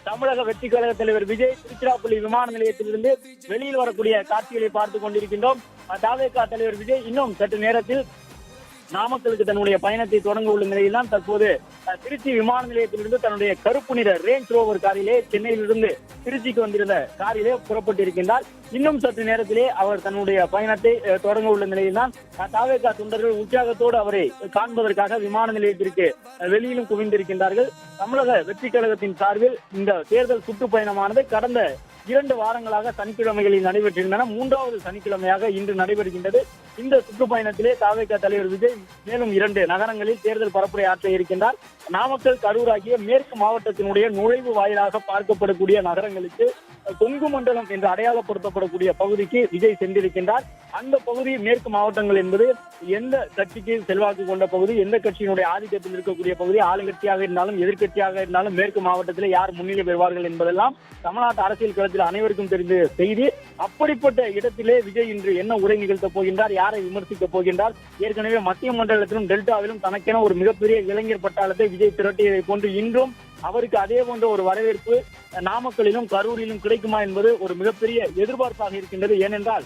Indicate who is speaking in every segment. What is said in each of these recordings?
Speaker 1: தமிழக வெற்றி கழக தலைவர் விஜய் திருச்சிராப்பள்ளி விமான நிலையத்திலிருந்து வெளியில் வரக்கூடிய காட்சிகளை பார்த்துக் கொண்டிருக்கின்றோம். தாவேகா தலைவர் விஜய் இன்னும் சற்று நேரத்தில் நாமக்கலுக்கு தன்னுடைய பயணத்தை தொடங்க உள்ள நிலையில் தான் தற்போது திருச்சி விமான நிலையத்திலிருந்து தன்னுடைய கருப்பு நிற ரேஞ்ச் ரோவர் காரிலே சென்னையிலிருந்து திருச்சிக்கு வந்திருந்த காரிலே புறப்பட்டிருக்கின்றார். இன்னும் சற்று நேரத்திலே அவர் தன்னுடைய பயணத்தை தொடங்க உள்ள நிலையில் தான் தாவேகா தொண்டர்கள் உற்சாகத்தோடு அவரை காண்பதற்காக விமான நிலையத்திற்கு வெளியிலும் குவிந்திருக்கின்றார்கள். தமிழக வெற்றி கழகத்தின் சார்பில் இந்த தேர்தல் சுற்றுப்பயணமானது கடந்த 2 வாரங்களாக சனிக்கிழமைகளில் நடைபெற்றிருந்தன. 3வது சனிக்கிழமையாக இன்று நடைபெறுகின்றது. இந்த சுற்றுப்பயணத்திலே தாவேகா தலைவர் விஜய் மேலும் 2 நகரங்களில் தேர்தல் பரப்புரை ஆற்ற இருக்கின்றார். நாமக்கல், கரூர் ஆகிய மேற்கு மாவட்டத்தினுடைய நுழைவு வாயிலாக பார்க்கப்படக்கூடிய நகரங்களுக்கு கொங்கு மண்டலம் என்று அடையாளப்படுத்தப்படக்கூடிய பகுதிக்கு விஜய் சென்றிருக்கின்றார். அந்த பகுதி மேற்கு மாவட்டங்கள் என்பது எந்த கட்சிக்கு செல்வாக்கு கொண்ட பகுதி, எந்த கட்சியினுடைய ஆதிக்கத்தில் இருக்கக்கூடிய பகுதி, ஆளுங்கட்சியாக இருந்தாலும் எதிர்கட்சியாக இருந்தாலும் மேற்கு மாவட்டத்தில் யார் முன்னிலை பெறுவார்கள் என்பதெல்லாம் தமிழ்நாட்டு அரசியல் களத்தில் அனைவருக்கும் தெரிந்த செய்தி. அப்படிப்பட்ட இடத்திலே விஜய் இன்று என்ன உரை நிகழ்த்தப் போகின்றார், யாரை விமர்சிக்கப் போகின்றார்? ஏற்கனவே மத்திய மண்டலத்திலும் டெல்டாவிலும் தனக்கென ஒரு மிகப்பெரிய இளைஞர் பட்டாளத்தை விஜய் திரட்டியதை போன்று இன்றும் அவருக்கு அதே போன்ற ஒரு வரவேற்பு நாமக்கலிலும் கரூரிலும் கிடைக்குமா என்பது ஒரு மிகப்பெரிய எதிர்பார்ப்பாக இருக்கின்றது. ஏனென்றால்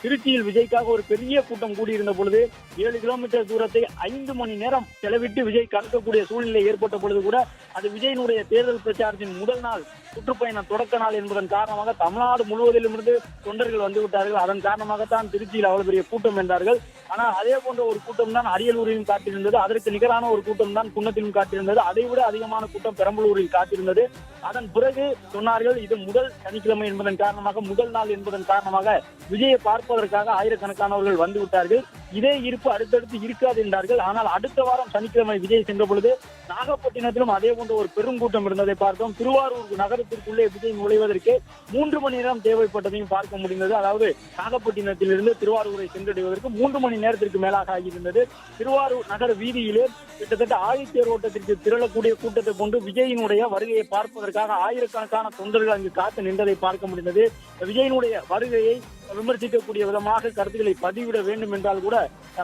Speaker 1: திருச்சியில் விஜய்க்காக ஒரு பெரிய கூட்டம் கூடியிருந்த பொழுது 7 கிலோமீட்டர் தூரத்தை 5 மணி நேரம் செலவிட்டு விஜய் கடக்கக்கூடிய சூழ்நிலை ஏற்பட்ட பொழுது கூட அது விஜயினுடைய தேர்தல் பிரச்சாரத்தின் முதல் நாள், சுற்றுப்பயண தொடக்க நாள் என்பதன் காரணமாக தமிழ்நாடு முழுவதிலும் இருந்து தொண்டர்கள் வந்துவிட்டார்கள். அதன் காரணமாகத்தான் திருச்சியில் அவ்வளவு பெரிய கூட்டம் என்றார்கள். ஆனால் அதே போன்ற ஒரு கூட்டம் தான் அரியலூரிலும் காட்டியிருந்தது. அதற்கு நிகரான ஒரு கூட்டம் தான் குன்னத்திலும் காட்டியிருந்தது. அதைவிட அதிகமான கூட்டம் பெரம்பலூரில் காட்டியிருந்தது. அதன் பிறகு சொன்னார்கள் இது முதல் சனிக்கிழமை என்பதன் காரணமாக, முதல் நாள் என்பதன் காரணமாக விஜயை பார்ப்பதற்காக ஆயிரக்கணக்கானவர்கள் வந்து விட்டார்கள். இதே இருப்பு அடுத்தடுத்து இருக்காது என்றார்கள். ஆனால் அடுத்த வாரம் சனிக்கிழமை விஜய் சென்ற பொழுது நாகப்பட்டினத்திலும் அதே போன்ற ஒரு பெருங்கூட்டம் இருந்ததை பார்த்தோம். திருவாரூர் நகரத்திற்குள்ளே விஜய் நுழைவதற்கு 3 மணி நேரம் தேவைப்பட்டதையும் பார்க்க முடிந்தது. அதாவது நாகப்பட்டினத்திலிருந்து திருவாரூரை சென்றடைவதற்கு 3 மணி நேரத்திற்கு மேலாக ஆகியிருந்தது. திருவாரூர் நகர வீதியிலே கிட்டத்தட்ட ஆழித்தேர் ஓட்டத்திற்கு திரளக்கூடிய கூட்டத்தை கொண்டு விஜயினுடைய வருகையை பார்ப்பதற்காக ஆயிரக்கணக்கான தொண்டர்கள் அங்கு காத்து நின்றதை பார்க்க முடிந்தது. விஜயினுடைய வருகையை விமர்சிக்கக்கூடிய விதமாக கருத்துக்களை பதிவிட வேண்டும் என்றால் கூட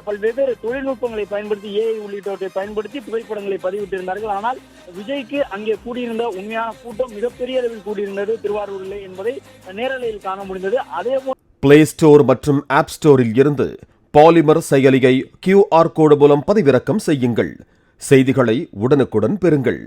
Speaker 1: பல்வேறு தொழில்நுட்பங்களை பயன்படுத்தி ஏஐ உள்ளிட்டவற்றை பயன்படுத்தி புகைப்படங்களை பதிவிட்டிருந்தார்கள். ஆனால் விஜய்க்கு அங்கே கூடியிருந்த உண்மையான கூட்டம் மிகப்பெரிய அளவில் கூடியிருந்தது திருவாரூரிலே என்பதை நேரலையில் காண முடிந்தது. அதேபோல்
Speaker 2: பிளே ஸ்டோர் மற்றும் ஆப் ஸ்டோரில் இருந்து பாலிமர் செயலியை QR கோடு மூலம் பதிவிறக்கம் செய்யுங்கள். செய்திகளை உடனுக்குடன் பெறுங்கள்.